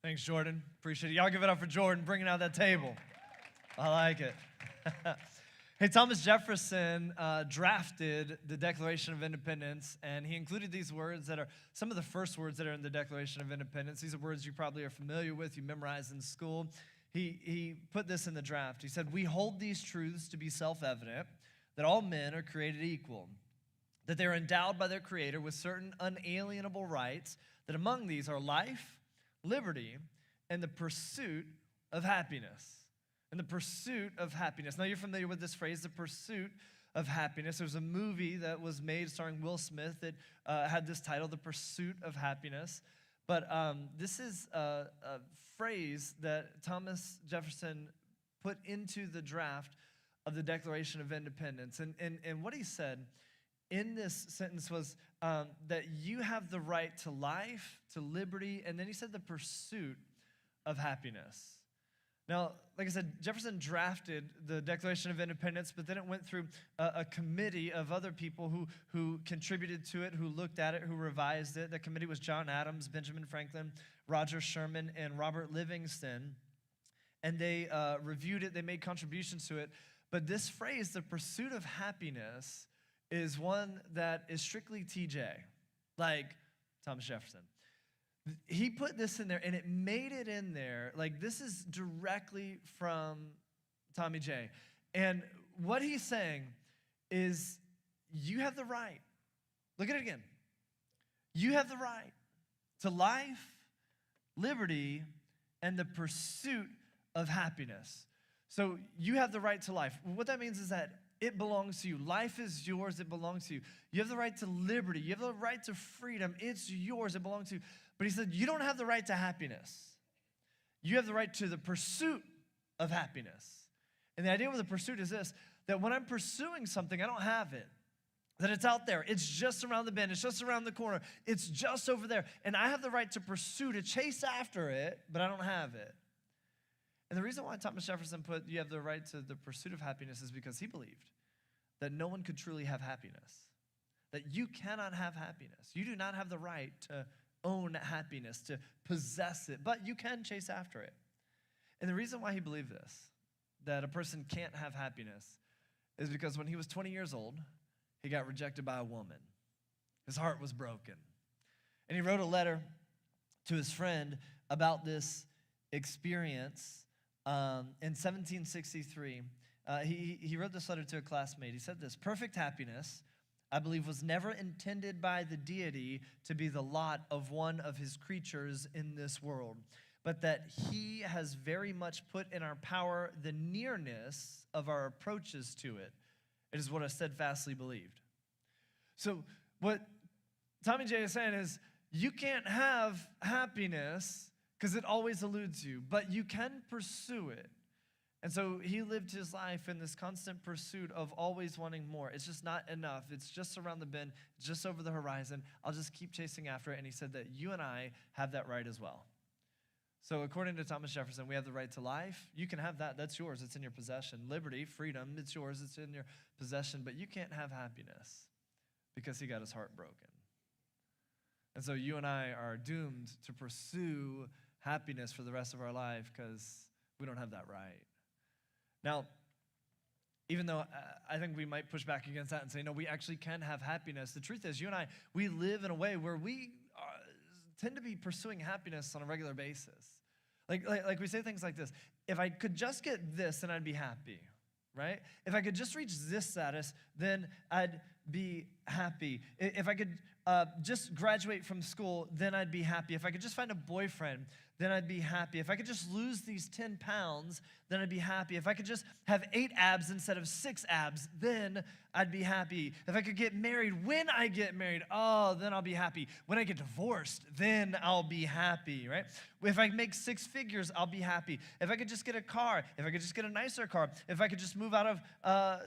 Thanks, Jordan. Appreciate it. Y'all give it up for Jordan bringing out that table. I like it. Hey, Thomas Jefferson drafted the Declaration of Independence, and he included these words that are some of the first words that are in the Declaration of Independence. These are words you probably are familiar with, you memorized in school. He put this in the draft. He said, "We hold these truths to be self-evident, that all men are created equal, that they are endowed by their Creator with certain unalienable rights, that among these are life, liberty, and the pursuit of happiness." And the pursuit of happiness. Now, you're familiar with this phrase, the pursuit of happiness. There was a movie that was made starring Will Smith that had this title, The Pursuit of Happiness. But this is a phrase that Thomas Jefferson put into the draft of the Declaration of Independence. And what he said in this sentence was that you have the right to life, to liberty, and then he said the pursuit of happiness. Now, like I said, Jefferson drafted the Declaration of Independence, but then it went through a committee of other people who contributed to it, who looked at it, who revised it. That committee was John Adams, Benjamin Franklin, Roger Sherman, and Robert Livingston. And they reviewed it, they made contributions to it. But this phrase, the pursuit of happiness, is one that is strictly TJ, like Thomas Jefferson. He put this in there, and it made it in there. Like, this is directly from Tommy J. And what he's saying is, you have the right. Look at it again. You have the right to life, liberty, and the pursuit of happiness. So you have the right to life. What that means is that it belongs to you. Life is yours. It belongs to you. You have the right to liberty. You have the right to freedom. It's yours. It belongs to you. But he said, you don't have the right to happiness. You have the right to the pursuit of happiness. And the idea with the pursuit is this, that when I'm pursuing something, I don't have it. That it's out there. It's just around the bend. It's just around the corner. It's just over there. And I have the right to pursue, to chase after it, but I don't have it. And the reason why Thomas Jefferson put you have the right to the pursuit of happiness is because he believed that no one could truly have happiness. That you cannot have happiness. You do not have the right to own happiness, to possess it, but you can chase after it. And the reason why he believed this, that a person can't have happiness, is because when he was 20 years old, he got rejected by a woman. His heart was broken. And he wrote a letter to his friend about this experience in 1763. He wrote this letter to a classmate. He said this, "Perfect happiness, I believe, was never intended by the deity to be the lot of one of his creatures in this world, but that he has very much put in our power the nearness of our approaches to it. It is what I steadfastly believed." So what Tommy J is saying is, you can't have happiness because it always eludes you, but you can pursue it. And so he lived his life in this constant pursuit of always wanting more. It's just not enough. It's just around the bend, just over the horizon. I'll just keep chasing after it. And he said that you and I have that right as well. So according to Thomas Jefferson, we have the right to life. You can have that. That's yours. It's in your possession. Liberty, freedom, it's yours. It's in your possession. But you can't have happiness because he got his heart broken. And so you and I are doomed to pursue happiness for the rest of our life because we don't have that right. Now, even though I think we might push back against that and say, no, we actually can have happiness, the truth is you and I, we live in a way where we tend to be pursuing happiness on a regular basis. Like we say things like this, if I could just get this, then I'd be happy, right? If I could just reach this status, then I'd be happy. If I could just graduate from school, then I'd be happy. If I could just find a boyfriend, then I'd be happy. If I could just lose these 10 pounds, then I'd be happy. If I could just have 8 abs instead of 6 abs, then I'd be happy. If I could get married, when I get married, oh, then I'll be happy. When I get divorced, then I'll be happy, right? If I make 6 figures, I'll be happy. If I could just get a car, if I could just get a nicer car, if I could just move out of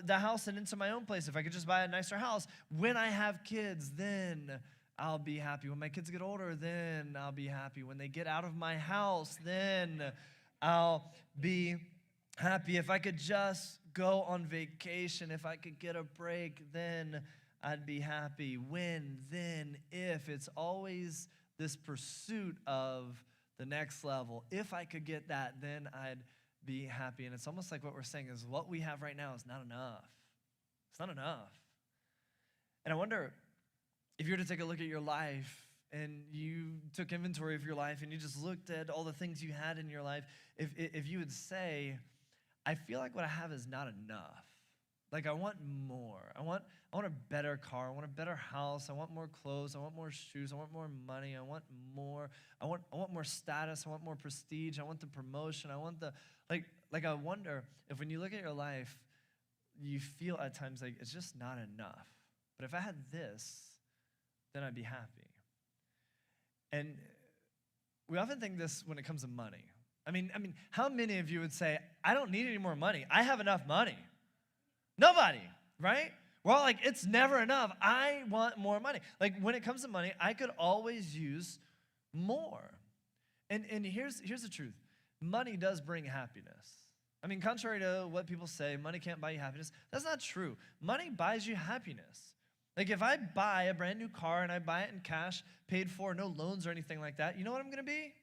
the house and into my own place, if I could just buy a nicer house, when I have kids, then I'll be happy. When my kids get older, then I'll be happy. When they get out of my house, then I'll be happy. If I could just go on vacation, if I could get a break, then I'd be happy. When, then, if. It's always this pursuit of the next level. If I could get that, then I'd be happy. And it's almost like what we're saying is what we have right now is not enough. It's not enough. And I wonder if you were to take a look at your life and you took inventory of your life and you just looked at all the things you had in your life, if you would say, I feel like what I have is not enough. Like I want more. I want a better car. I want a better house. I want more clothes. I want more shoes. I want more money. I want more. I want more status. I want more prestige. I want the promotion. I want the like I wonder if when you look at your life, you feel at times like it's just not enough. But if I had this, then I'd be happy. And we often think this when it comes to money. I mean, how many of you would say, I don't need any more money. I have enough money. Nobody, right? We're all like, it's never enough. I want more money. Like when it comes to money, I could always use more. And here's the truth. Money does bring happiness. I mean, contrary to what people say, money can't buy you happiness. That's not true. Money buys you happiness. Like if I buy a brand new car and I buy it in cash, paid for, no loans or anything like that, you know what I'm going to be?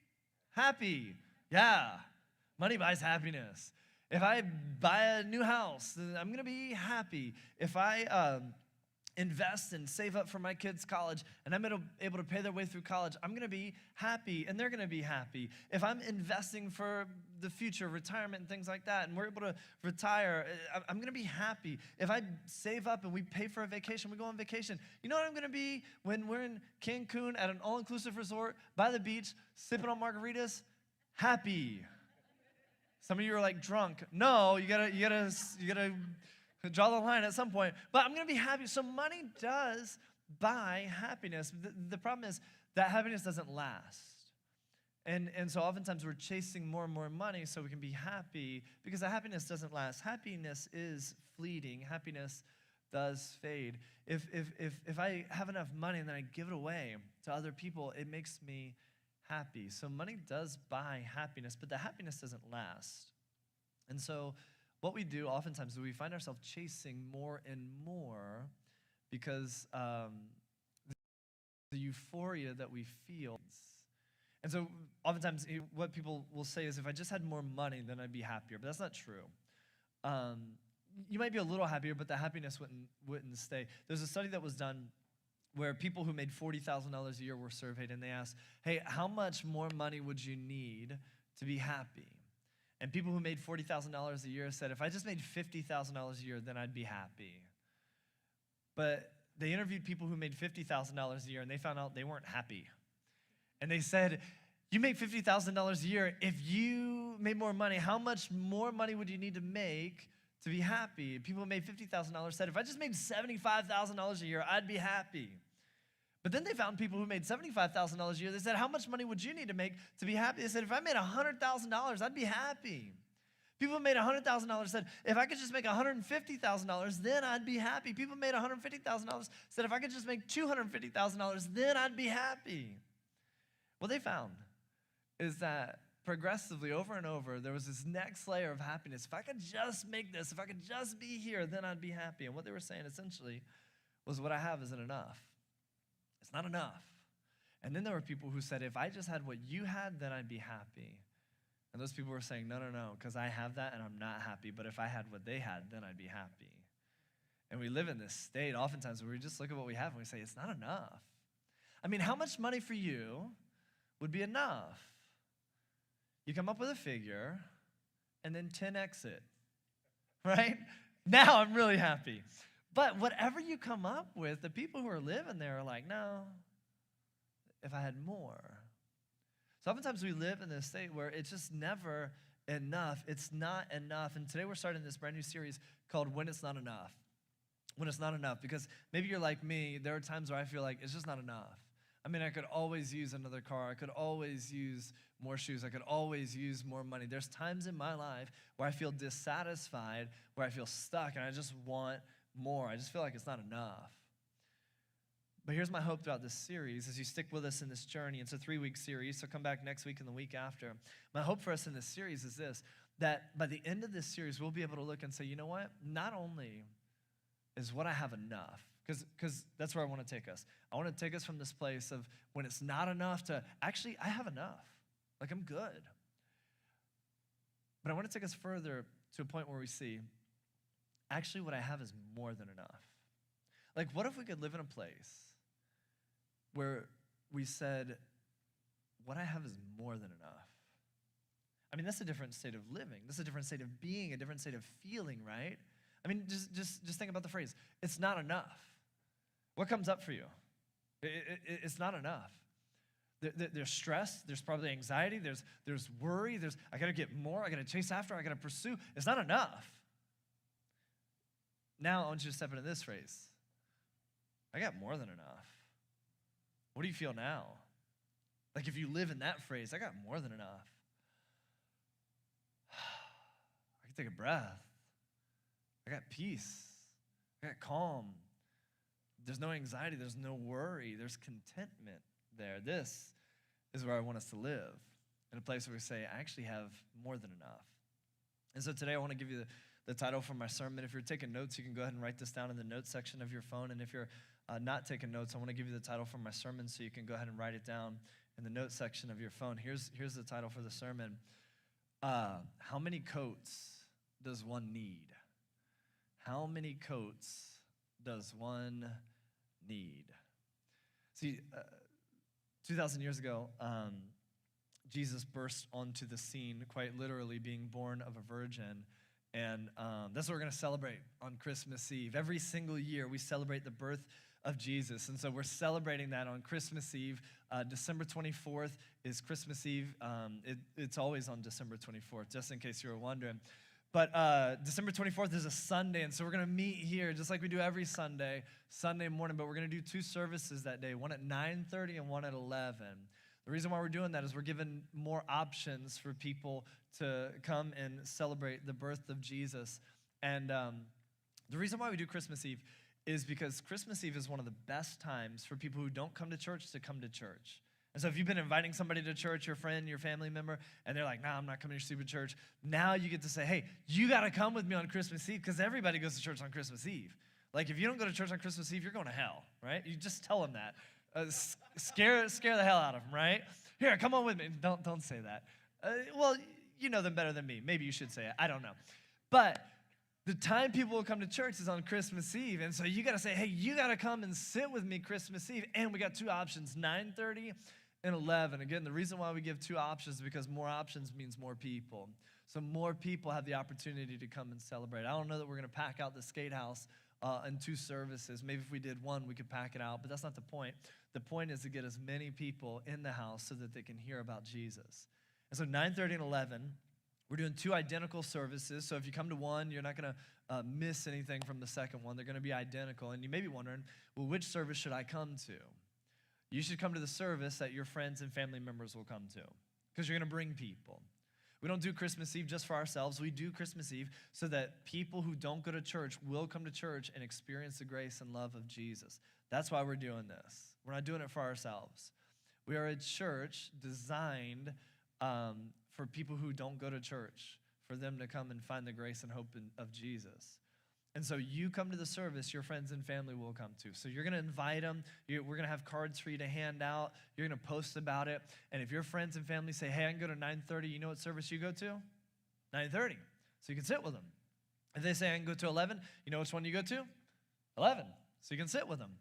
Happy. Yeah. Money buys happiness. If I buy a new house, I'm going to be happy. If I invest and save up for my kids' college and I'm able to pay their way through college, I'm going to be happy and they're going to be happy. If I'm investing for the future, retirement and things like that, and we're able to retire, I'm going to be happy. If I save up and we pay for a vacation, we go on vacation, you know what I'm going to be when we're in Cancun at an all-inclusive resort by the beach, sipping on margaritas? Happy. Some of you are like drunk. No, you gotta draw the line at some point. But I'm gonna be happy. So money does buy happiness. The problem is that happiness doesn't last. And so oftentimes we're chasing more and more money so we can be happy because the happiness doesn't last. Happiness is fleeting. Happiness does fade. If I have enough money and then I give it away to other people, it makes me happy. So money does buy happiness, but the happiness doesn't last. And so what we do oftentimes is we find ourselves chasing more and more because the euphoria that we feel. And so oftentimes what people will say is if I just had more money, then I'd be happier. But that's not true. You might be a little happier, but the happiness wouldn't stay. There's a study that was done where people who made $40,000 a year were surveyed, and they asked, hey, how much more money would you need to be happy? And people who made $40,000 a year said, if I just made $50,000 a year, then I'd be happy. But they interviewed people who made $50,000 a year, and they found out they weren't happy. And they said, you make $50,000 a year. If you made more money, how much more money would you need to make to be happy? People who made $50,000 said, if I just made $75,000 a year, I'd be happy. But then they found people who made $75,000 a year. They said, how much money would you need to make to be happy? They said, if I made $100,000, I'd be happy. People who made $100,000 said, if I could just make $150,000, then I'd be happy. People who made $150,000 said, if I could just make $250,000, then I'd be happy. What they found is that progressively, over and over, there was this next layer of happiness. If I could just make this, if I could just be here, then I'd be happy. And what they were saying essentially was what I have isn't enough. It's not enough. And then there were people who said, if I just had what you had, then I'd be happy. And those people were saying, no, because I have that and I'm not happy. But if I had what they had, then I'd be happy. And we live in this state oftentimes where we just look at what we have and we say, it's not enough. I mean, how much money for you would be enough? You come up with a figure and then 10x it, right? Now I'm really happy. But whatever you come up with, the people who are living there are like, no, if I had more. So oftentimes we live in this state where it's just never enough. It's not enough. And today we're starting this brand new series called When It's Not Enough. When it's not enough. Because maybe you're like me, there are times where I feel like it's just not enough. I mean, I could always use another car. I could always use more shoes. I could always use more money. There's times in my life where I feel dissatisfied, where I feel stuck, and I just want more. I just feel like it's not enough. But here's my hope throughout this series as you stick with us in this journey. It's a 3-week series, so come back next week and the week after. My hope for us in this series is this, that by the end of this series, we'll be able to look and say, you know what? Not only is what I have enough, because that's where I want to take us. I want to take us from this place of when it's not enough to actually, I have enough. Like, I'm good. But I want to take us further to a point where we see, actually, what I have is more than enough. Like, what if we could live in a place where we said, what I have is more than enough? I mean, that's a different state of living. That's a different state of being, a different state of feeling, right? I mean, just think about the phrase, it's not enough. What comes up for you? It's not enough. There's stress, there's probably anxiety, there's worry, I gotta get more, I gotta chase after, I gotta pursue. It's not enough. Now I want you to step into this phrase. I got more than enough. What do you feel now? Like if you live in that phrase, I got more than enough. I can take a breath. I got peace. I got calm. There's no anxiety. There's no worry. There's contentment there. This is where I want us to live, in a place where we say, I actually have more than enough. And so today I want to give you the title for my sermon. If you're taking notes, you can go ahead and write this down in the notes section of your phone. And if you're not taking notes, I want to give you the title for my sermon so you can go ahead and write it down in the notes section of your phone. Here's the title for the sermon. How many coats does one need? How many coats does one need? See, 2,000 years ago, Jesus burst onto the scene, quite literally being born of a virgin. And that's what we're going to celebrate on Christmas Eve. Every single year, we celebrate the birth of Jesus. And so we're celebrating that on Christmas Eve. December 24th is Christmas Eve. It's always on December 24th, just in case you were wondering. But December 24th is a Sunday, and so we're going to meet here just like we do every Sunday morning, but we're going to do two services that day, one at 9:30 and one at 11. The reason why we're doing that is we're giving more options for people to come and celebrate the birth of Jesus. And the reason why we do Christmas Eve is because Christmas Eve is one of the best times for people who don't come to church to come to church. And so if you've been inviting somebody to church, your friend, your family member, and they're like, nah, I'm not coming to your stupid church, now you get to say, hey, you got to come with me on Christmas Eve, because everybody goes to church on Christmas Eve. Like, if you don't go to church on Christmas Eve, you're going to hell, right? You just tell them that. Scare the hell out of them, right? Here, come on with me. Don't say that. Well, you know them better than me. Maybe you should say it. I don't know. But the time people will come to church is on Christmas Eve. And so you got to say, hey, you got to come and sit with me Christmas Eve. And we got two options, 9:30 and 11. Again, the reason why we give two options is because more options means more people. So more people have the opportunity to come and celebrate. I don't know that we're going to pack out the skate house in two services. Maybe if we did one, we could pack it out. But that's not the point. The point is to get as many people in the house so that they can hear about Jesus. And so 9:30 and 11, we're doing two identical services. So if you come to one, you're not going to miss anything from the second one. They're going to be identical. And you may be wondering, well, which service should I come to? You should come to the service that your friends and family members will come to, because you're going to bring people. We don't do Christmas Eve just for ourselves. We do Christmas Eve so that people who don't go to church will come to church and experience the grace and love of Jesus. That's why we're doing this. We're not doing it for ourselves. We are a church designed for people who don't go to church, for them to come and find the grace and hope of Jesus. And so you come to the service, your friends and family will come to. So you're going to invite them. We're going to have cards for you to hand out. You're going to post about it. And if your friends and family say, hey, I can go to 9:30, you know what service you go to? 9:30. So you can sit with them. If they say I can go to 11, you know which one you go to? 11. So you can sit with them.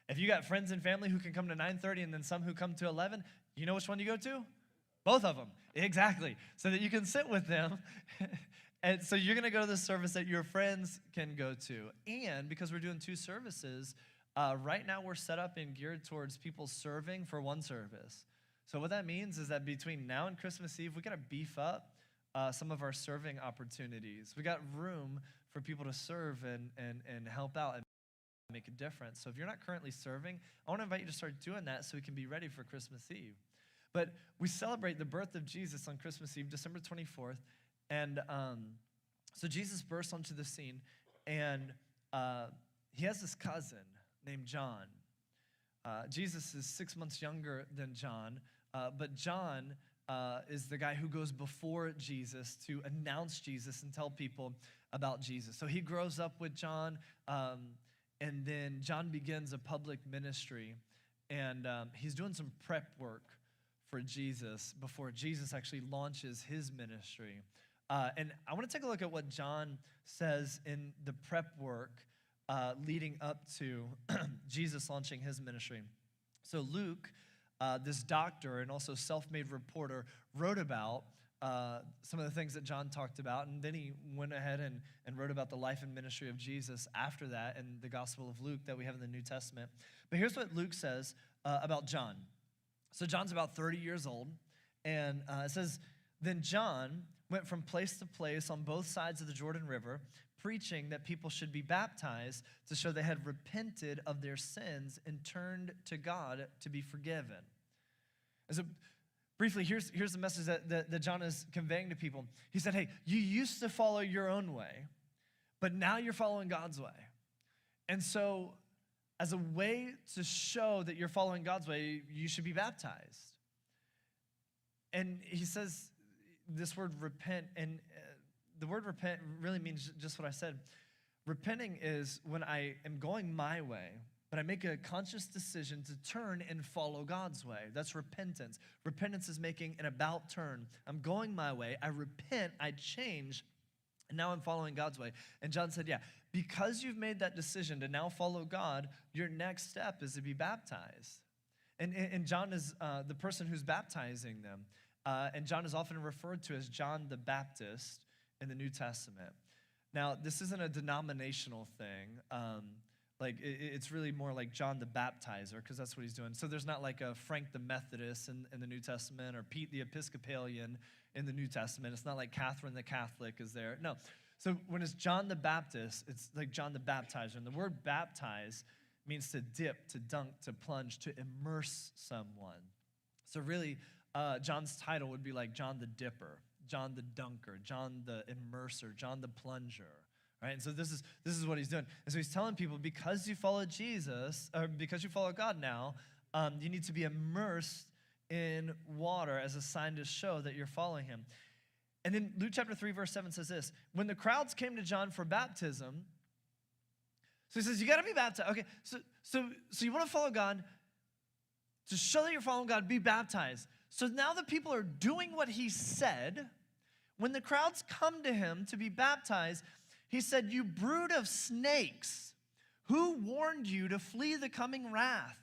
If you got friends and family who can come to 9:30 and then some who come to 11, you know which one you go to? Both of them. Exactly. So that you can sit with them. And so you're going to go to the service that your friends can go to. And because we're doing two services, right now we're set up and geared towards people serving for one service. So what that means is that between now and Christmas Eve, we got to beef up some of our serving opportunities. We got room for people to serve and help out and make a difference. So if you're not currently serving, I want to invite you to start doing that so we can be ready for Christmas Eve. But we celebrate the birth of Jesus on Christmas Eve, December 24th. And so Jesus bursts onto the scene, and he has this cousin named John. Jesus is 6 months younger than John, but John is the guy who goes before Jesus to announce Jesus and tell people about Jesus. So he grows up with John, and then John begins a public ministry, and he's doing some prep work for Jesus before Jesus actually launches his ministry. And I want to take a look at what John says in the prep work leading up to Jesus launching his ministry. So Luke, this doctor and also self-made reporter, wrote about some of the things that John talked about, and then he went ahead and wrote about the life and ministry of Jesus after that in the Gospel of Luke that we have in the New Testament. But here's what Luke says about John. So John's about 30 years old, and it says, "Then John went from place to place on both sides of the Jordan River, preaching that people should be baptized to show they had repented of their sins and turned to God to be forgiven." And so briefly, here's the message that John is conveying to people. He said, hey, you used to follow your own way, but now you're following God's way. And so as a way to show that you're following God's way, you should be baptized. And he says this word repent, and the word repent really means just what I said. Repenting is when I am going my way, but I make a conscious decision to turn and follow God's way. That's repentance. Repentance is making an about turn. I'm going my way. I repent. I change. And now I'm following God's way. And John said, yeah, because you've made that decision to now follow God, your next step is to be baptized. And John is the person who's baptizing them. And John is often referred to as John the Baptist in the New Testament. Now, this isn't a denominational thing. It's really more like John the Baptizer, because that's what he's doing. So there's not like a Frank the Methodist in the New Testament or Pete the Episcopalian in the New Testament. It's not like Catherine the Catholic is there. No. So when it's John the Baptist, it's like John the Baptizer. And the word baptize means to dip, to dunk, to plunge, to immerse someone. So really, John's title would be like John the Dipper, John the Dunker, John the Immerser, John the Plunger. Right? And so this is what he's doing. And so he's telling people, because you follow Jesus, or because you follow God now, you need to be immersed in water as a sign to show that you're following him. And then Luke chapter 3, verse 7 says this: when the crowds came to John for baptism, so he says, you got to be baptized. Okay, so you want to follow God, to show that you're following God, be baptized. So now the people are doing what he said. When the crowds come to him to be baptized, he said, you brood of snakes, who warned you to flee the coming wrath?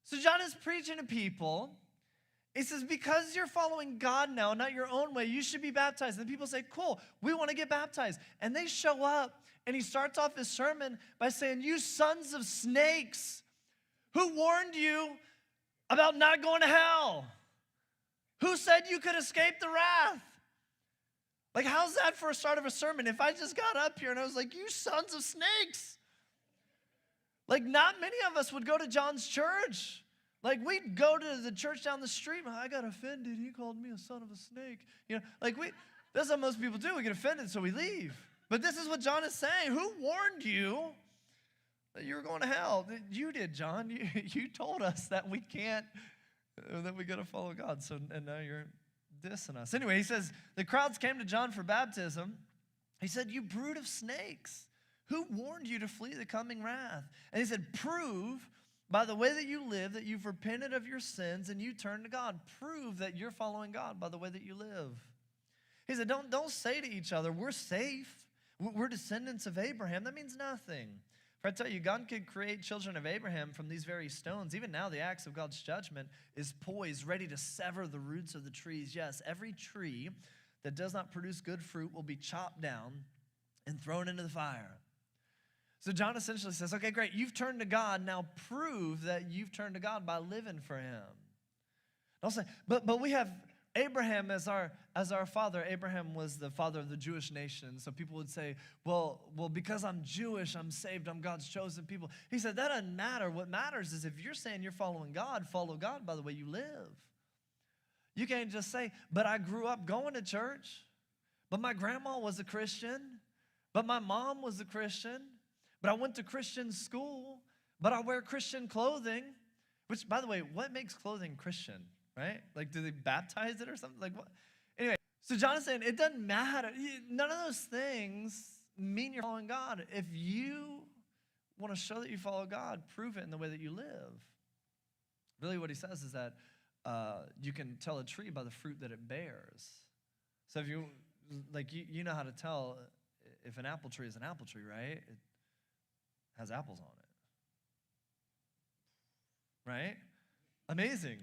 So John is preaching to people. He says, because you're following God now, not your own way, you should be baptized. And the people say, cool, we want to get baptized. And they show up, and he starts off his sermon by saying, you sons of snakes, who warned you about not going to hell? Who said you could escape the wrath? Like, how's that for a start of a sermon? If I just got up here and I was like, you sons of snakes. Like, not many of us would go to John's church. Like, we'd go to the church down the street. I got offended. He called me a son of a snake. You know, like, that's what most people do. We get offended, so we leave. But this is what John is saying. Who warned you that you were going to hell? You did, John. You told us that we can't, that we got to follow God. So, and now you're dissing us. Anyway, he says, the crowds came to John for baptism. He said, you brood of snakes, who warned you to flee the coming wrath? And he said, prove by the way that you live that you've repented of your sins and you turn to God. Prove that you're following God by the way that you live. He said, don't say to each other, we're safe. We're descendants of Abraham. That means nothing. For I tell you, God could create children of Abraham from these very stones. Even now, the axe of God's judgment is poised, ready to sever the roots of the trees. Yes, every tree that does not produce good fruit will be chopped down and thrown into the fire. So John essentially says, okay, great, you've turned to God. Now prove that you've turned to God by living for him. I'll say, but we have Abraham as our father. Abraham was the father of the Jewish nation. So people would say, well, because I'm Jewish, I'm saved, I'm God's chosen people. He said, that doesn't matter. What matters is if you're saying you're following God, follow God by the way you live. You can't just say, but I grew up going to church, but my grandma was a Christian, but my mom was a Christian, but I went to Christian school, but I wear Christian clothing. Which, by the way, what makes clothing Christian? Right? Like, do they baptize it or something? Like, what? Anyway, so John is saying it doesn't matter. None of those things mean you're following God. If you want to show that you follow God, prove it in the way that you live. Really what he says is that you can tell a tree by the fruit that it bears. So if you, like, you know how to tell if an apple tree is an apple tree, right? It has apples on it, right? Amazing.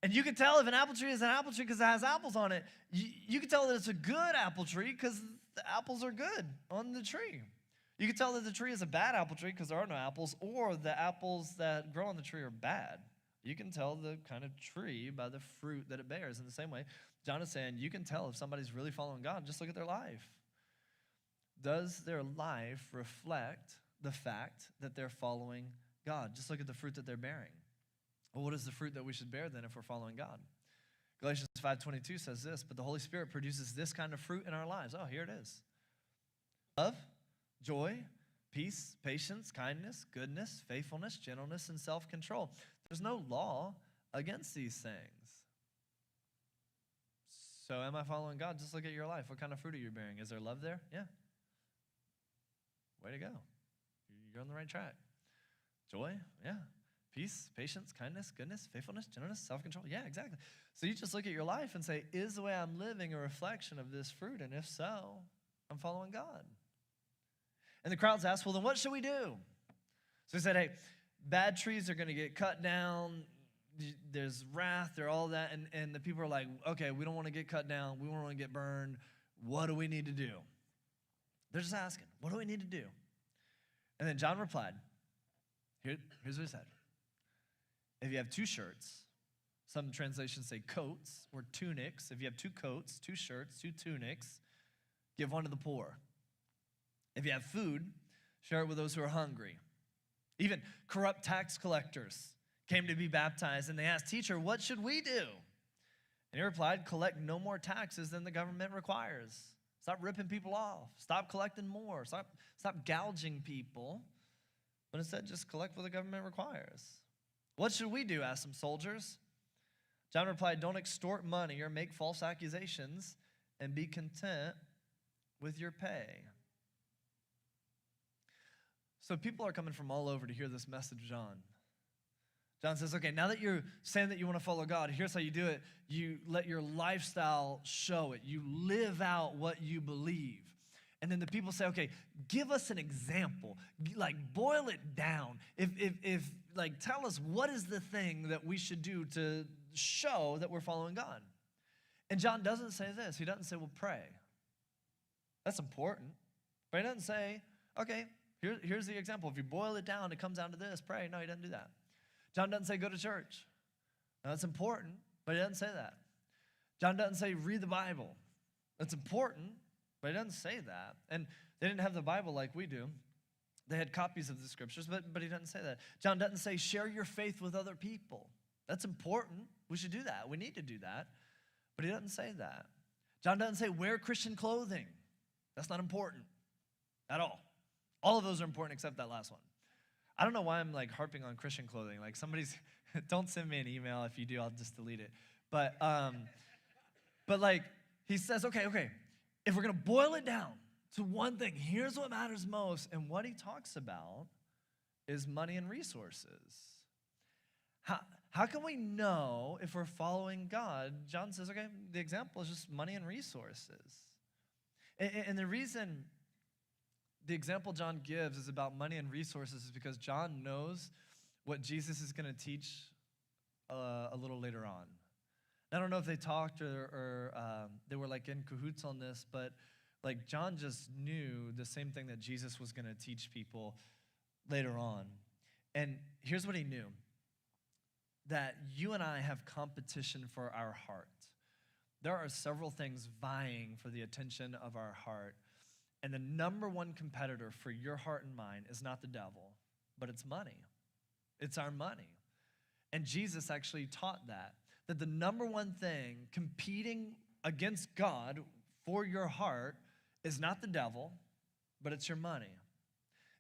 And you can tell if an apple tree is an apple tree because it has apples on it. You can tell that it's a good apple tree because the apples are good on the tree. You can tell that the tree is a bad apple tree because there are no apples, or the apples that grow on the tree are bad. You can tell the kind of tree by the fruit that it bears. In the same way, John is saying you can tell if somebody's really following God. Just look at their life. Does their life reflect the fact that they're following God? Just look at the fruit that they're bearing. Well, what is the fruit that we should bear then if we're following God? Galatians 5:22 says this, but the Holy Spirit produces this kind of fruit in our lives. Oh, here it is. Love, joy, peace, patience, kindness, goodness, faithfulness, gentleness, and self-control. There's no law against these things. So am I following God? Just look at your life. What kind of fruit are you bearing? Is there love there? Yeah. Way to go. You're on the right track. Joy? Yeah. Peace, patience, kindness, goodness, faithfulness, gentleness, self-control. Yeah, exactly. So you just look at your life and say, is the way I'm living a reflection of this fruit? And if so, I'm following God. And the crowds asked, well, then what should we do? So he said, hey, bad trees are going to get cut down. There's wrath, there's all that. And the people are like, okay, we don't want to get cut down. We don't want to get burned. What do we need to do? They're just asking, what do we need to do? And then John replied, here's what he said. If you have two shirts, some translations say coats or tunics. If you have two coats, two shirts, two tunics, give one to the poor. If you have food, share it with those who are hungry. Even corrupt tax collectors came to be baptized, and they asked, teacher, what should we do? And he replied, collect no more taxes than the government requires. Stop ripping people off. Stop collecting more. Stop gouging people. But instead, just collect what the government requires. What should we do? Asked some soldiers. John replied, don't extort money or make false accusations, and be content with your pay. So people are coming from all over to hear this message of John. John says, okay, now that you're saying that you want to follow God, here's how you do it. You let your lifestyle show it. You live out what you believe. And then the people say, okay, give us an example. Like, boil it down. If like, tell us what is the thing that we should do to show that we're following God. And John doesn't say this. He doesn't say, well, pray. That's important. But he doesn't say, okay, here's the example. If you boil it down, it comes down to this. Pray. No, he doesn't do that. John doesn't say go to church. Now, that's important, but he doesn't say that. John doesn't say read the Bible. That's important, but he doesn't say that. And they didn't have the Bible like we do. They had copies of the scriptures, but he doesn't say that. John doesn't say share your faith with other people. That's important. We should do that. We need to do that. But he doesn't say that. John doesn't say wear Christian clothing. That's not important at all. All of those are important except that last one. I don't know why I'm like harping on Christian clothing. Like don't send me an email. If you do, I'll just delete it. But like he says, okay, if we're gonna boil it down to one thing, here's what matters most. And what he talks about is money and resources. How can we know if we're following God? John says, okay, the example is just money and resources. And the reason the example John gives is about money and resources is because John knows what Jesus is going to teach a little later on. I don't know if they talked or they were like in cahoots on this, but like John just knew the same thing that Jesus was going to teach people later on. And here's what he knew. That you and I have competition for our heart. There are several things vying for the attention of our heart. And the number one competitor for your heart and mind is not the devil, but it's money. It's our money. And Jesus actually taught that the number one thing competing against God for your heart is not the devil, but it's your money.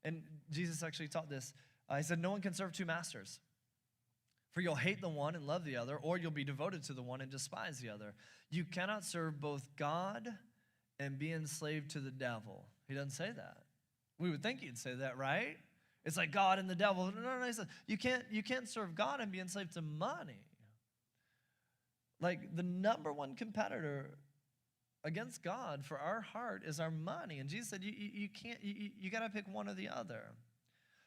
And Jesus actually taught this. He said, no one can serve two masters. For you'll hate the one and love the other, or you'll be devoted to the one and despise the other. You cannot serve both God and be enslaved to the devil. He doesn't say that. We would think he'd say that, right? It's like God and the devil. No, he says, you can't serve God and be enslaved to money. Like the number one competitor against God for our heart is our money. And Jesus said, you got to pick one or the other.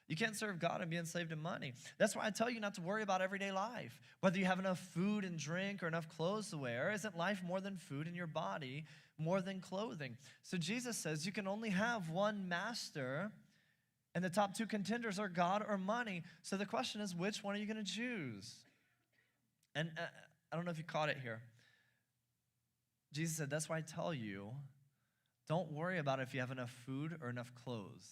You can't serve God and be enslaved to money. That's why I tell you not to worry about everyday life. Whether you have enough food and drink or enough clothes to wear, isn't life more than food in your body, more than clothing? So Jesus says you can only have one master, and the top two contenders are God or money. So the question is, which one are you going to choose? And I don't know if you caught it here. Jesus said, that's why I tell you, don't worry about if you have enough food or enough clothes.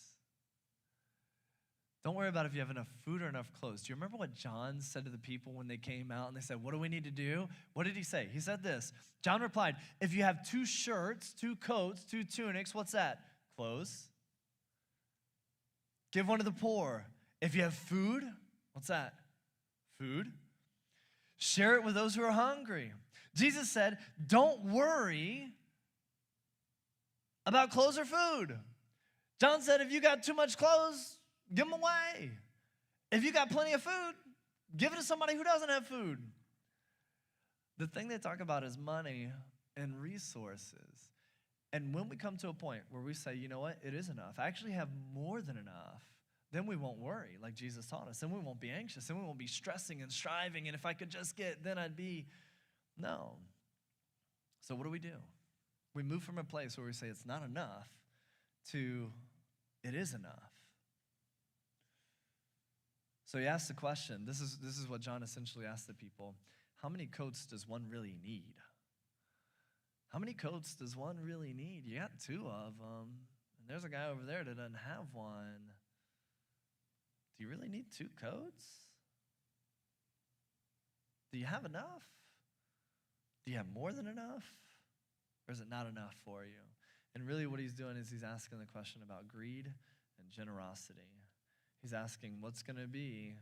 Don't worry about if you have enough food or enough clothes. Do you remember what John said to the people when they came out and they said, what do we need to do? What did he say? He said this. John replied, if you have 2 shirts, 2 coats, 2 tunics, what's that? Clothes. Give one to the poor. If you have food, what's that? Food. Share it with those who are hungry. Jesus said, don't worry about clothes or food. John said, if you got too much clothes, give them away. If you got plenty of food, give it to somebody who doesn't have food. The thing they talk about is money and resources. And when we come to a point where we say, you know what, it is enough, I actually have more than enough, then we won't worry like Jesus taught us. Then we won't be anxious. Then we won't be stressing and striving. And if I could just get, then I'd be. No. So what do? We move from a place where we say it's not enough to it is enough. So he asked the question, this is what John essentially asked the people, how many coats does one really need? How many coats does one really need? You got 2 of them, and there's a guy over there that doesn't have one. Do you really need 2 coats? Do you have enough? Do you have more than enough? Or is it not enough for you? And really what he's doing is he's asking the question about greed and generosity. He's asking, what's going to be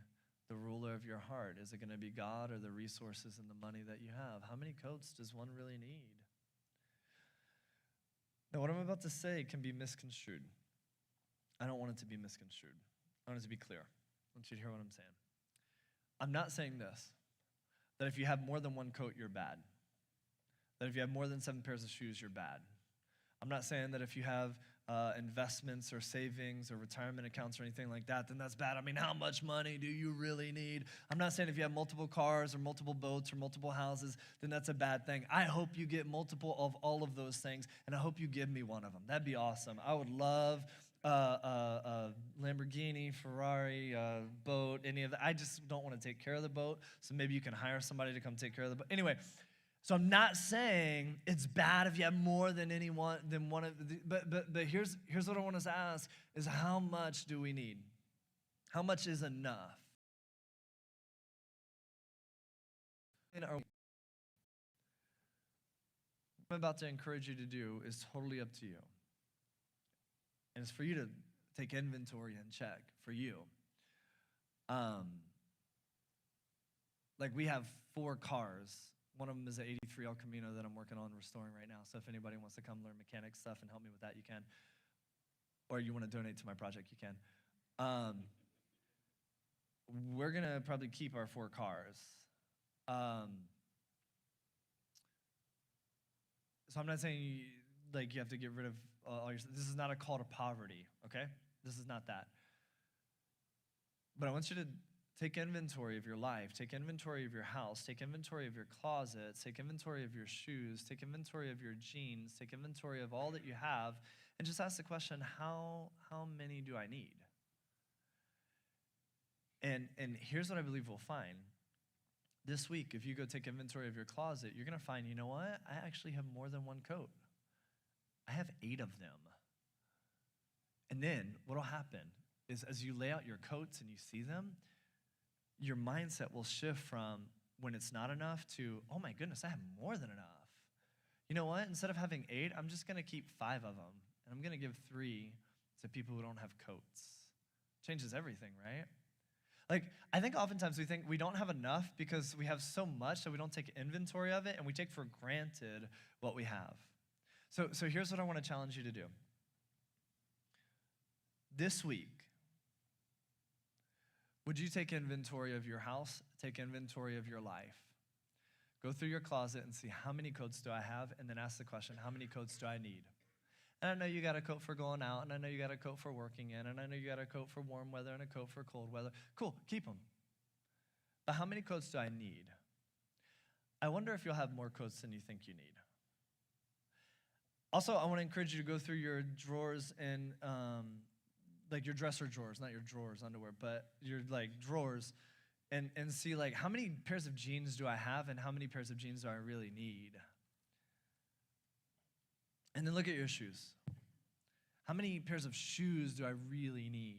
the ruler of your heart? Is it going to be God or the resources and the money that you have? How many coats does one really need? Now, what I'm about to say can be misconstrued. I don't want it to be misconstrued. I want it to be clear. I want you to hear what I'm saying. I'm not saying this, that if you have more than 1 coat, you're bad. That if you have more than 7 pairs of shoes, you're bad. I'm not saying that if you have investments or savings or retirement accounts or anything like that, then that's bad. I mean, how much money do you really need? I'm not saying if you have multiple cars or multiple boats or multiple houses, then that's a bad thing. I hope you get multiple of all of those things, and I hope you give me one of them. That'd be awesome. I would love Lamborghini, Ferrari, boat, any of that. I just don't want to take care of the boat, so maybe you can hire somebody to come take care of the boat. Anyway, so I'm not saying it's bad if you have more than one of the, but here's what I want us to ask is how much do we need? How much is enough? What I'm about to encourage you to do is totally up to you. And it's for you to take inventory and check for you. Like we have 4 cars. One of them is an 83 El Camino that I'm working on restoring right now. So if anybody wants to come learn mechanic stuff and help me with that, you can. Or you want to donate to my project, you can. We're going to probably keep our 4 cars. So I'm not saying you have to get rid of all your stuff. This is not a call to poverty, okay? This is not that. But I want you to take inventory of your life, take inventory of your house, take inventory of your closet, take inventory of your shoes, take inventory of your jeans, take inventory of all that you have, and just ask the question, how many do I need? And here's what I believe we'll find. This week, if you go take inventory of your closet, you're going to find, you know what? I actually have more than 1 coat. I have 8 of them. And then what will happen is as you lay out your coats and you see them, your mindset will shift from when it's not enough to, oh my goodness, I have more than enough. You know what? Instead of having 8, I'm just going to keep 5 of them. And I'm going to give 3 to people who don't have coats. Changes everything, right? Like, I think oftentimes we think we don't have enough because we have so much that we don't take inventory of it and we take for granted what we have. So here's what I want to challenge you to do. This week, would you take inventory of your house, take inventory of your life? Go through your closet and see how many coats do I have, and then ask the question, how many coats do I need? And I know you got a coat for going out, and I know you got a coat for working in, and I know you got a coat for warm weather and a coat for cold weather. Cool, keep them. But how many coats do I need? I wonder if you'll have more coats than you think you need. Also, I want to encourage you to go through your drawers and like your dresser drawers, not your drawers, underwear, but your like drawers, and see like how many pairs of jeans do I have and how many pairs of jeans do I really need? And then look at your shoes. How many pairs of shoes do I really need?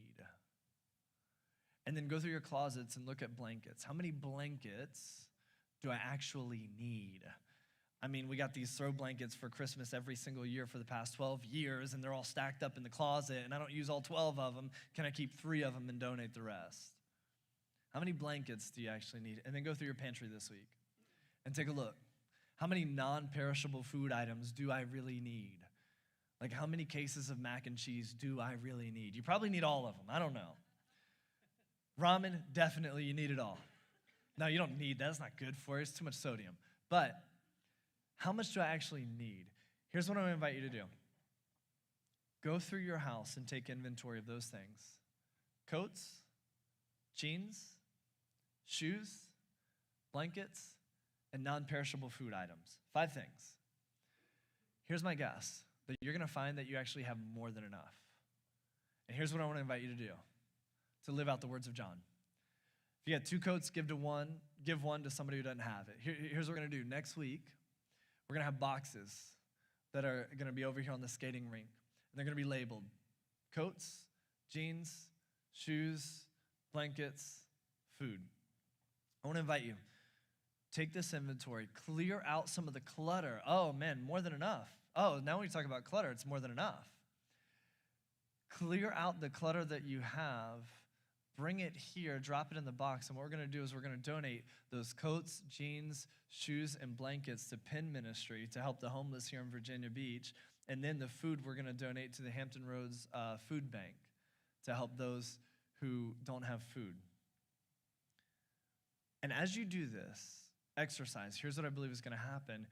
And then go through your closets and look at blankets. How many blankets do I actually need? I mean, we got these throw blankets for Christmas every single year for the past 12 years, and they're all stacked up in the closet, and I don't use all 12 of them. Can I keep 3 of them and donate the rest? How many blankets do you actually need? And then go through your pantry this week and take a look. How many non-perishable food items do I really need? Like how many cases of mac and cheese do I really need? You probably need all of them. I don't know. Ramen, definitely you need it all. No, you don't need that. That's not good for you. It's too much sodium. But how much do I actually need? Here's what I'm going to invite you to do. Go through your house and take inventory of those things. Coats, jeans, shoes, blankets, and non-perishable food items. 5 things. Here's my guess, that you're going to find that you actually have more than enough. And here's what I want to invite you to do, to live out the words of John. If you got 2 coats, give one to somebody who doesn't have it. Here's what we're going to do. Next week, we're going to have boxes that are going to be over here on the skating rink. And they're going to be labeled coats, jeans, shoes, blankets, food. I want to invite you. Take this inventory. Clear out some of the clutter. Oh, man, more than enough. Oh, now when you talk about clutter, it's more than enough. Clear out the clutter that you have. Bring it here. Drop it in the box. And what we're going to do is we're going to donate those coats, jeans, shoes, and blankets to Penn Ministry to help the homeless here in Virginia Beach. And then the food we're going to donate to the Hampton Roads Food Bank to help those who don't have food. And as you do this exercise, here's what I believe is going to happen.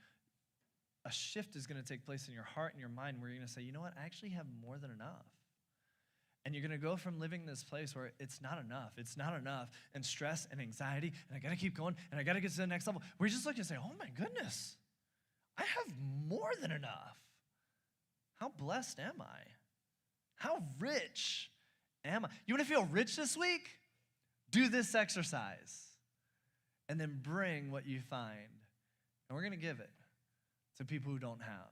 A shift is going to take place in your heart and your mind where you're going to say, you know what, I actually have more than enough. And you're going to go from living this place where it's not enough, and stress and anxiety, and I got to keep going, and I got to get to the next level, where you just look and say, oh my goodness, I have more than enough. How blessed am I? How rich am I? You want to feel rich this week? Do this exercise. And then bring what you find. And we're going to give it to people who don't have.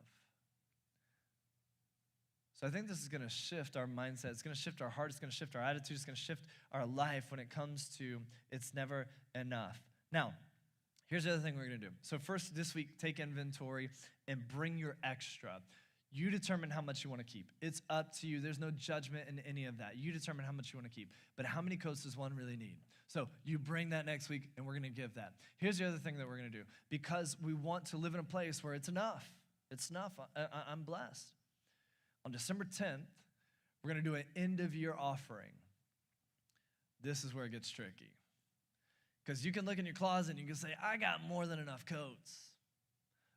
So I think this is going to shift our mindset. It's going to shift our heart. It's going to shift our attitude. It's going to shift our life when it comes to it's never enough. Now, here's the other thing we're going to do. So first, this week, take inventory and bring your extra. You determine how much you want to keep. It's up to you. There's no judgment in any of that. You determine how much you want to keep. But how many coats does one really need? So you bring that next week, and we're going to give that. Here's the other thing that we're going to do. Because we want to live in a place where it's enough. It's enough. I'm blessed. On December 10th, we're going to do an end-of-year offering. This is where it gets tricky. Because you can look in your closet, and you can say, I got more than enough coats.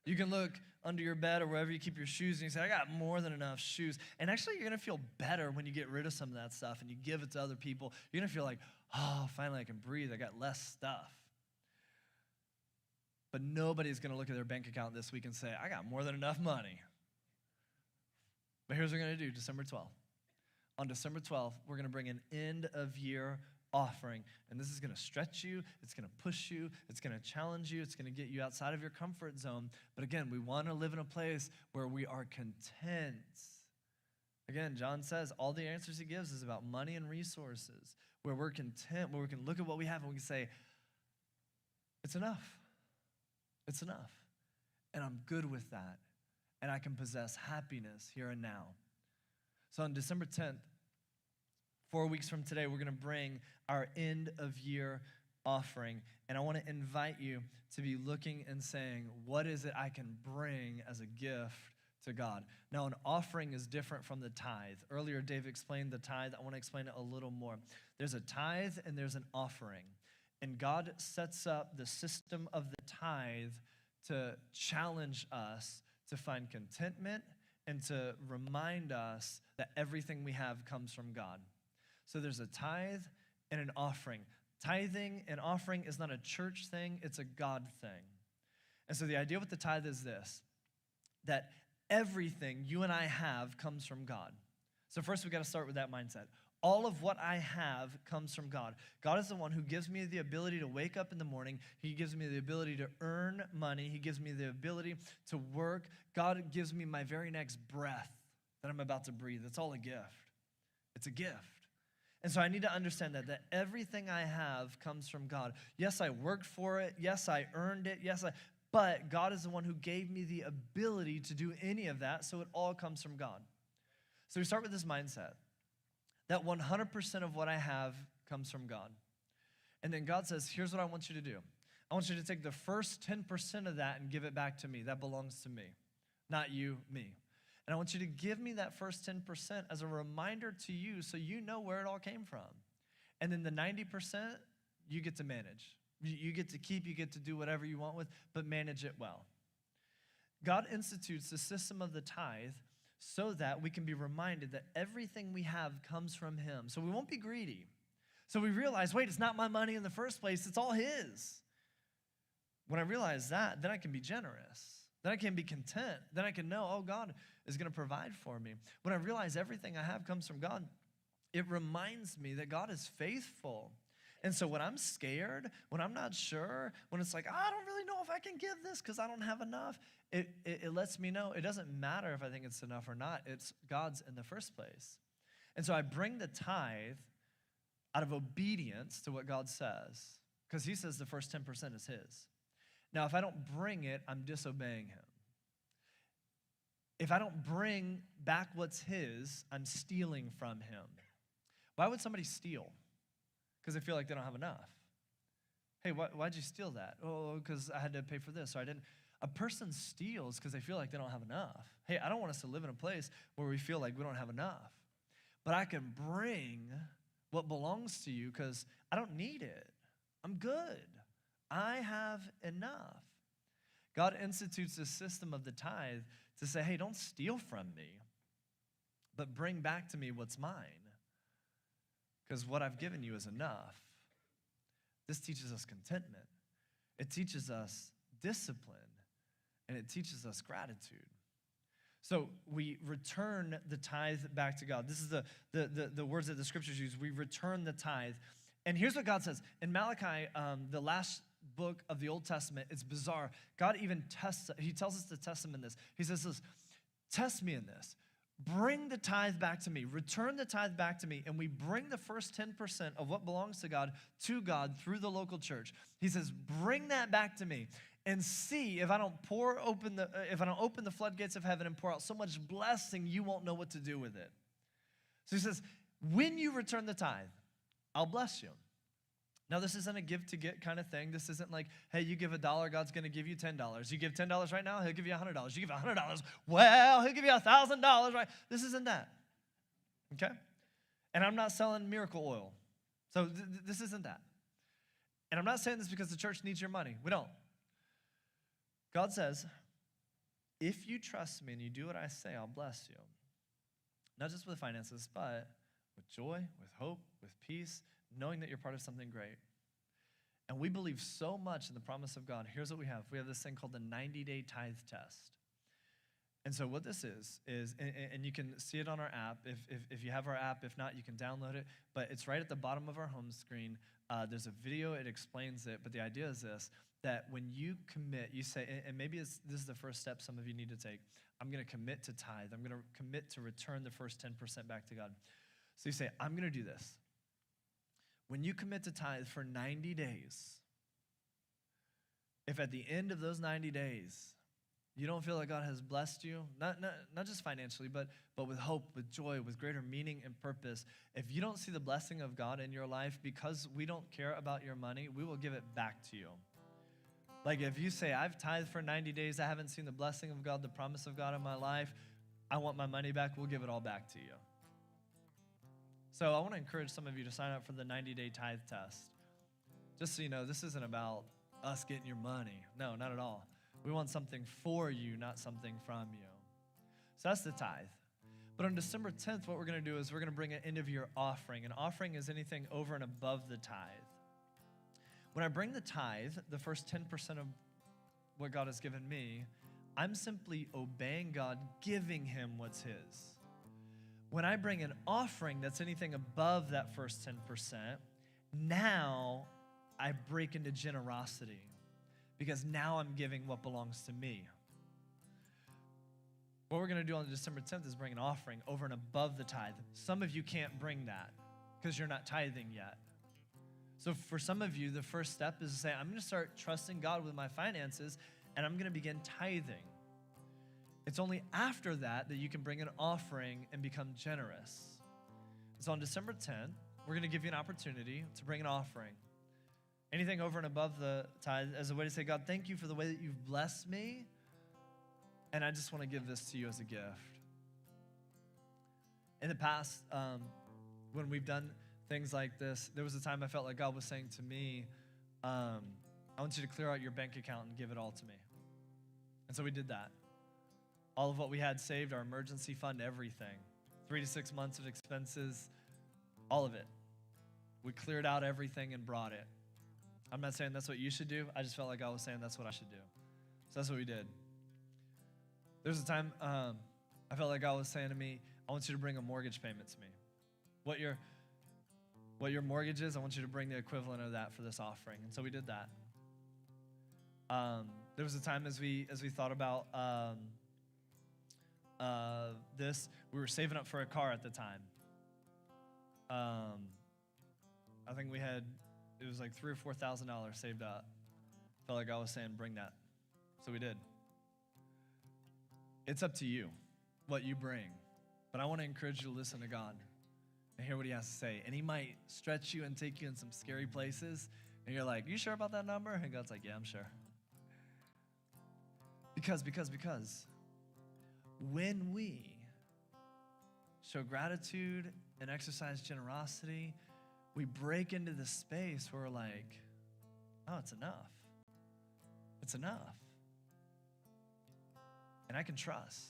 You can look under your bed or wherever you keep your shoes, and you say, I got more than enough shoes. And actually, you're going to feel better when you get rid of some of that stuff and you give it to other people. You're going to feel like, oh, finally I can breathe. I got less stuff. But nobody's going to look at their bank account this week and say, I got more than enough money. But here's what we're going to do, December 12th. On December 12th, we're going to bring an end-of-year offering. And this is going to stretch you. It's going to push you. It's going to challenge you. It's going to get you outside of your comfort zone. But again, we want to live in a place where we are content. Again, John says all the answers he gives is about money and resources, where we're content, where we can look at what we have and we can say, it's enough. It's enough. And I'm good with that. And I can possess happiness here and now. So on December 10th, 4 weeks from today, we're going to bring our end-of-year offering. And I want to invite you to be looking and saying, what is it I can bring as a gift to God. Now, an offering is different from the tithe. Earlier, Dave explained the tithe. I want to explain it a little more. There's a tithe and there's an offering. And God sets up the system of the tithe to challenge us to find contentment and to remind us that everything we have comes from God. So there's a tithe and an offering. Tithing and offering is not a church thing, it's a God thing. And so the idea with the tithe is this, that everything you and I have comes from God. So first we got to start with that mindset. All of what I have comes from God. God is the one who gives me the ability to wake up in the morning. He gives me the ability to earn money. He gives me the ability to work. God gives me my very next breath that I'm about to breathe. It's all a gift. It's a gift. And so I need to understand that everything I have comes from God. Yes, I worked for it. Yes, I earned it. But God is the one who gave me the ability to do any of that, so it all comes from God. So we start with this mindset that 100% of what I have comes from God. And then God says, here's what I want you to do. I want you to take the first 10% of that and give it back to me. That belongs to me, not you, me. And I want you to give me that first 10% as a reminder to you so you know where it all came from. And then the 90%, you get to manage. You get to keep, you get to do whatever you want with, but manage it well. God institutes the system of the tithe so that we can be reminded that everything we have comes from him. So we won't be greedy. So we realize, wait, it's not my money in the first place, it's all his. When I realize that, then I can be generous. Then I can be content. Then I can know, oh, God is going to provide for me. When I realize everything I have comes from God, it reminds me that God is faithful. And so when I'm scared, when I'm not sure, when it's like, I don't really know if I can give this because I don't have enough, it lets me know it doesn't matter if I think it's enough or not. It's God's in the first place. And so I bring the tithe out of obedience to what God says, because he says the first 10% is his. Now, if I don't bring it, I'm disobeying him. If I don't bring back what's his, I'm stealing from him. Why would somebody steal? Because they feel like they don't have enough. Hey, why'd you steal that? Oh, because I had to pay for this, or I didn't. A person steals because they feel like they don't have enough. Hey, I don't want us to live in a place where we feel like we don't have enough. But I can bring what belongs to you because I don't need it. I'm good. I have enough. God institutes a system of the tithe to say, hey, don't steal from me, but bring back to me what's mine. Because what I've given you is enough. This teaches us contentment. It teaches us discipline. And it teaches us gratitude. So we return the tithe back to God. This is the words that the scriptures use. We return the tithe. And here's what God says. In Malachi, the last book of the Old Testament, it's bizarre. God even he tells us to test him in this. He says this, test me in this. Bring the tithe back to me. Return the tithe back to me. And we bring the first 10% of what belongs to God through the local church. He says, bring that back to me. And see if I don't open the floodgates of heaven and pour out so much blessing, you won't know what to do with it. So he says, when you return the tithe, I'll bless you. Now, this isn't a give to get kind of thing. This isn't like, hey, you give $1, God's going to give you $10. You give $10 right now, he'll give you $100. You give $100, well, he'll give you $1,000, right? This isn't that, okay? And I'm not selling miracle oil. So this isn't that. And I'm not saying this because the church needs your money. We don't. God says, if you trust me and you do what I say, I'll bless you. Not just with finances, but with joy, with hope, with peace, knowing that you're part of something great. And we believe so much in the promise of God. Here's what we have. We have this thing called the 90-day tithe test. And so what this is and you can see it on our app. If you have our app, if not, you can download it. But it's right at the bottom of our home screen. There's a video, it explains it. But the idea is this, that when you commit, you say, and maybe this is the first step some of you need to take. I'm going to commit to tithe. I'm going to commit to return the first 10% back to God. So you say, I'm going to do this. When you commit to tithe for 90 days, if at the end of those 90 days, you don't feel like God has blessed you, not just financially, but with hope, with joy, with greater meaning and purpose, if you don't see the blessing of God in your life because we don't care about your money, we will give it back to you. Like if you say, I've tithed for 90 days, I haven't seen the blessing of God, the promise of God in my life, I want my money back, we'll give it all back to you. So I want to encourage some of you to sign up for the 90-day tithe test. Just so you know, this isn't about us getting your money. No, not at all. We want something for you, not something from you. So that's the tithe. But on December 10th, what we're going to do is we're going to bring an end-of-year offering. An offering is anything over and above the tithe. When I bring the tithe, the first 10% of what God has given me, I'm simply obeying God, giving him what's his. When I bring an offering that's anything above that first 10%, now I break into generosity because now I'm giving what belongs to me. What we're going to do on December 10th is bring an offering over and above the tithe. Some of you can't bring that because you're not tithing yet. So for some of you, the first step is to say, I'm going to start trusting God with my finances, and I'm going to begin tithing. It's only after that that you can bring an offering and become generous. So on December 10th, we're going to give you an opportunity to bring an offering. Anything over and above the tithe as a way to say, God, thank you for the way that you've blessed me, and I just want to give this to you as a gift. In the past, when we've done things like this, there was a time I felt like God was saying to me, I want you to clear out your bank account and give it all to me. And so we did that. All of what we had saved, our emergency fund, everything, 3 to 6 months of expenses, all of it. We cleared out everything and brought it. I'm not saying that's what you should do. I just felt like God was saying that's what I should do. So that's what we did. There was a time I felt like God was saying to me, I want you to bring a mortgage payment to me. What your mortgage is, I want you to bring the equivalent of that for this offering. And so we did that. There was a time as we thought about this, we were saving up for a car at the time. I think it was like $3,000 or $4,000 saved up. Felt like God was saying, bring that. So we did. It's up to you what you bring. But I want to encourage you to listen to God and hear what he has to say. And he might stretch you and take you in some scary places. And you're like, you sure about that number? And God's like, yeah, I'm sure. Because when we show gratitude and exercise generosity, we break into this space where we're like, oh, it's enough. It's enough. And I can trust.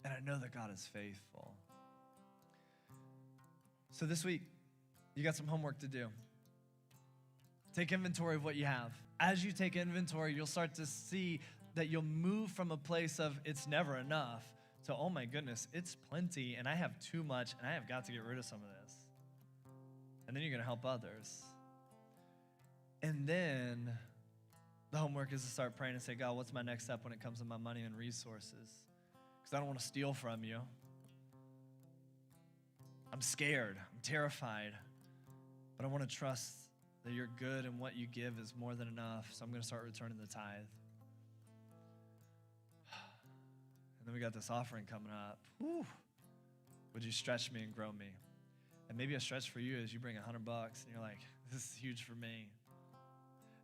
And I know that God is faithful. So this week, you got some homework to do. Take inventory of what you have. As you take inventory, you'll start to see that you'll move from a place of it's never enough to, oh my goodness, it's plenty and I have too much and I have got to get rid of some of this. And then you're going to help others. And then the homework is to start praying and say, God, what's my next step when it comes to my money and resources? Because I don't want to steal from you. I'm scared. I'm terrified. But I want to trust that you're good and what you give is more than enough. So I'm going to start returning the tithe. And then we got this offering coming up. Whew. Would you stretch me and grow me? And maybe a stretch for you is you bring $100 and you're like, this is huge for me.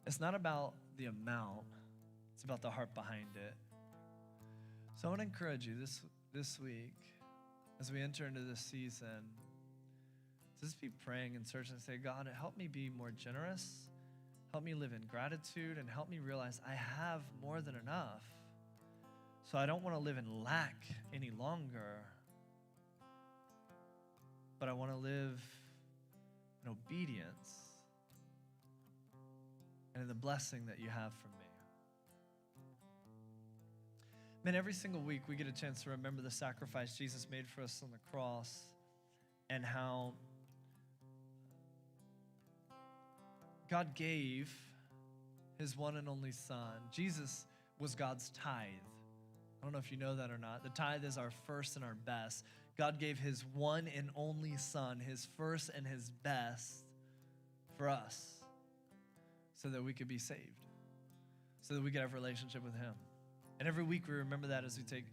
It's not about the amount. It's about the heart behind it. So I want to encourage you this week, as we enter into this season, to just be praying and searching and say, God, help me be more generous. Help me live in gratitude and help me realize I have more than enough. So I don't want to live in lack any longer, but I want to live in obedience and in the blessing that you have for me. Man, every single week we get a chance to remember the sacrifice Jesus made for us on the cross and how God gave his one and only son. Jesus was God's tithe. I don't know if you know that or not. The tithe is our first and our best. God gave his one and only son, his first and his best for us so that we could be saved, so that we could have a relationship with him. And every week we remember that as we take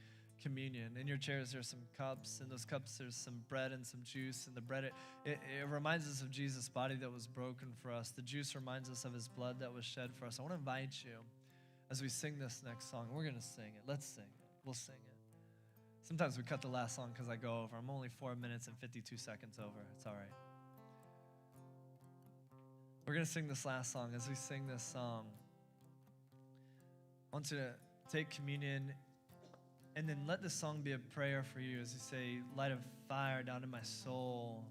communion. In your chairs there's some cups. In those cups there's some bread and some juice. And the bread, it reminds us of Jesus' body that was broken for us. The juice reminds us of his blood that was shed for us. I want to invite you as we sing this next song. We're going to sing it. Let's sing it. We'll sing it. Sometimes we cut the last song because I go over. I'm only 4 minutes and 52 seconds over. It's all right. We're going to sing this last song. As we sing this song, I want you to take communion and then let this song be a prayer for you as you say, light a fire down in my soul.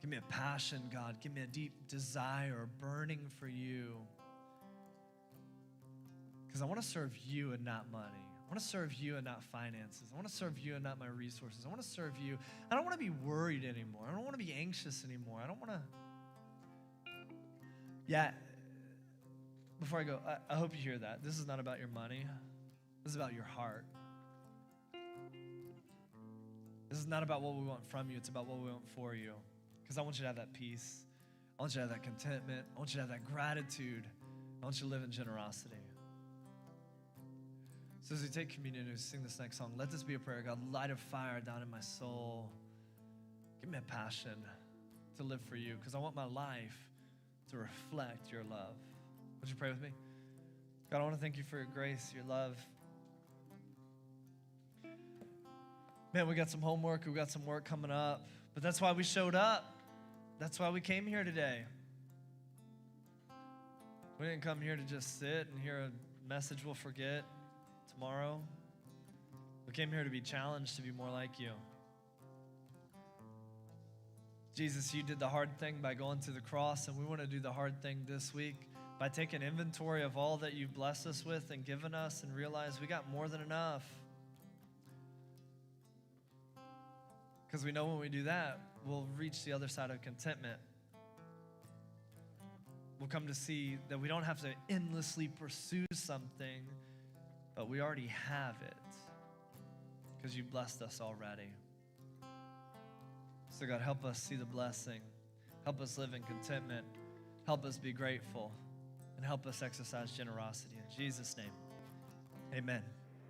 Give me a passion, God. Give me a deep desire, burning for you. Because I want to serve you and not money. I want to serve you and not finances. I want to serve you and not my resources. I want to serve you. I don't want to be worried anymore. I don't want to be anxious anymore. I don't want to. Yeah, before I go, I hope you hear that. This is not about your money. This is about your heart. This is not about what we want from you. It's about what we want for you. Because I want you to have that peace. I want you to have that contentment. I want you to have that gratitude. I want you to live in generosity. So as we take communion and we sing this next song, let this be a prayer. God, light a fire down in my soul. Give me a passion to live for you because I want my life to reflect your love. Would you pray with me? God, I want to thank you for your grace, your love. Man, we got some homework. We got some work coming up. But that's why we showed up. That's why we came here today. We didn't come here to just sit and hear a message we'll forget tomorrow. We came here to be challenged to be more like you. Jesus, you did the hard thing by going to the cross, and we want to do the hard thing this week by taking inventory of all that you've blessed us with and given us and realize we got more than enough. Because we know when we do that, we'll reach the other side of contentment. We'll come to see that we don't have to endlessly pursue something, but we already have it because you blessed us already. So God, help us see the blessing. Help us live in contentment. Help us be grateful. And help us exercise generosity. In Jesus' name, amen.